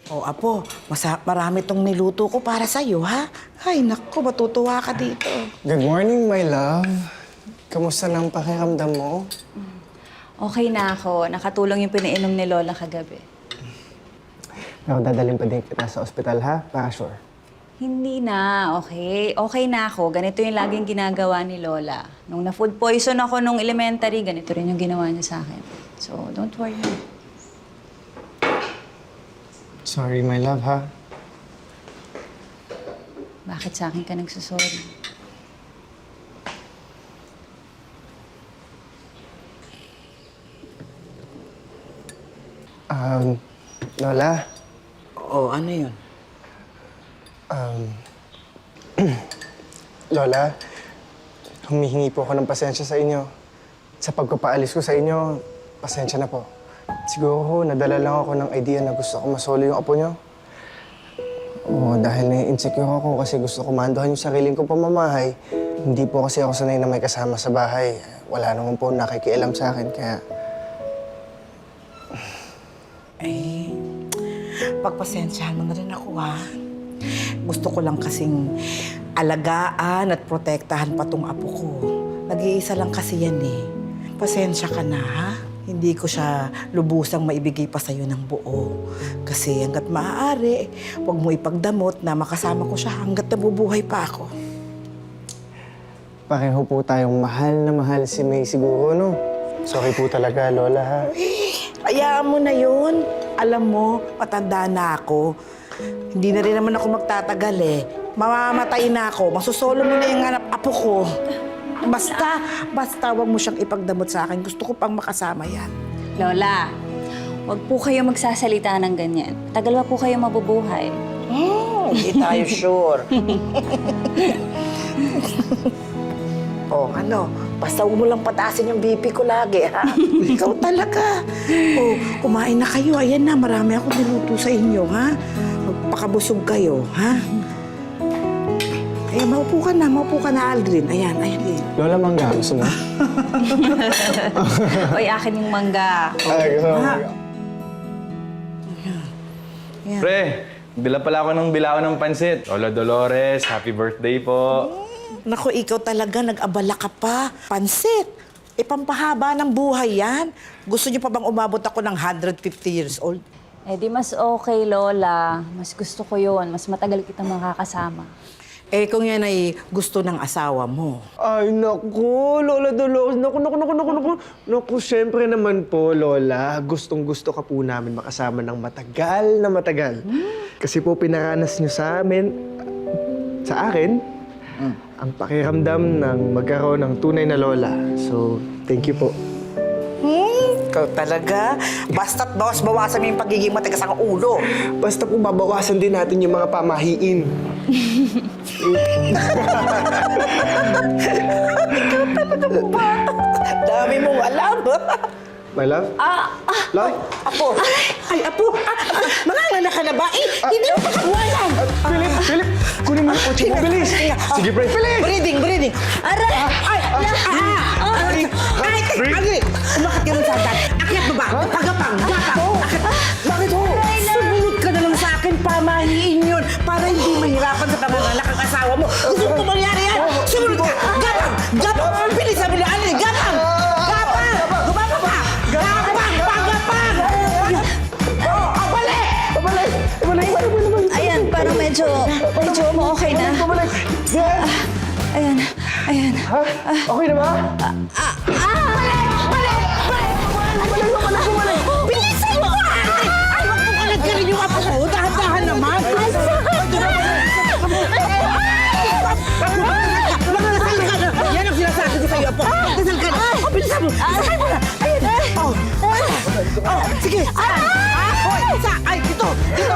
O, Apo, marami tong niluto ko para sa'yo, ha? Ay, naku, matutuwa ka dito. Good morning, my love. Kamusta ng pakiramdam mo? Okay na ako. Nakatulong yung pinainom ni Lola kagabi. Ako dadalhin pa din kita sa ospital, ha? Para sure. Hindi na, okay? Okay na ako. Ganito yung laging ginagawa ni Lola. Nung na-food poison ako nung elementary, ganito rin yung ginawa niya sa akin. So, don't worry. Sorry, my love, ha? Bakit sa akin ka nagsusorry? Lola, O, ano yun? Lola, humihingi po ako ng pasensya sa inyo. Sa pagpapaalis ko sa inyo, pasensya na po. Siguro ho, nadala lang ako ng idea na gusto ko masolo yung apo nyo. O, dahil na-insecure ako kasi gusto ko manduhan yung sariling kong pamamahay. Hindi po kasi ako sanay na may kasama sa bahay. Wala naman po nakikialam sa akin, kaya... Eh, pagpasensyahan mo na rin ako, ha? Gusto ko lang kasing alagaan at protektahan pa tong apo ko. Nag-iisa lang kasi yan, eh. Pasensya ka na, ha? Hindi ko siya lubusang maibigay pa sa'yo ng buo. Kasi hanggat maaari, huwag mo ipagdamot na makasama ko siya hanggat nabubuhay pa ako. Pareho po tayong mahal na mahal si May siguro, no? Sorry po talaga, Lola, ha? Hayaan mo na yun. Alam mo, matanda na ako. Hindi na rin naman ako magtatagal, eh. Mamamatay na ako. Masusolo mo na yung apo ko. Basta wag mo siyang ipagdamot sa akin. Gusto ko pang makasama yan. Lola, huwag po kayo magsasalita ng ganyan. Tagal pa po kayo mabubuhay. Hindi tayo sure. Oh, ano? Basta huwag mo lang pataasin yung BP ko lagi, ha? Ikaw talaga. Oh, kumain na kayo. Ayan na, marami akong niluto sa inyo, ha? Magpakabusog kayo, ha? Ayan, maupo ka na, Aldrin. Ayan, din. Lola, mangga, gusto mo? Oy, akin yung mangga. Ay, gusto mo mangga. Ayan. Pre, bila pala ako ng bilao ng pansit. Lola Dolores, happy birthday po. Naku, ikaw talaga, nag-abala ka pa. Pansit. Pampahaba ng buhay yan. Gusto niyo pa bang umabot ako ng 150 years old? Eh di mas okay, Lola. Mas gusto ko yun. Mas matagal kitang makakasama. Eh, kung yan ay gusto ng asawa mo. Ay, naku, Lola Dolores. Naku, syempre naman po, Lola. Gustong-gusto ka po namin makasama ng matagal na matagal. Kasi po pinaranas niyo sa amin, sa akin, ang pakiramdam ng magkaroon ng tunay na lola. So, thank you po. Ikaw talaga. Basta't bawas-bawasan mo yung pagiging matigas ang ulo. Basta po babawasan din natin yung mga pamahiin. Dami mong alam. My love? Love? Apo. Ay, Apo. Manganganak ka na ba? Hindi mo pakabuhayan. Philip! Kunin mo yung kotse mo. Bilis! Sige, Bray. Philip! Breathing. Aray! Ay! Ay! Umakit ka ng sandan. Akyat mo ba? Pagapang! Akit! Bakit ho? Sumunod ka na lang sa akin. Pamahiin yun. Para hindi mahirapan sa panganganak ang asawa mo. Gusto mo mangyari yan? Sumunod ka! Gapang! Gapang! Bilis sabi na ano eh! Gapang! Gapang! Gumapa pa! Gapang! Pagapang! Abalik! Ayan, parang medyo mo okay na. Ayan. Ha? Okay na ba? Bilisan mo! Ay, magpukalag ka rin yung apo ko. Dahan-dahan naman. Ay, Magdasal ka na. Yan ang sinasabi ko sa'yo, apo. Magdasal ka na. Bilisan mo. Sakay mo na. Ayan. Sige. Hoy, isa. Ay, ito. Ito.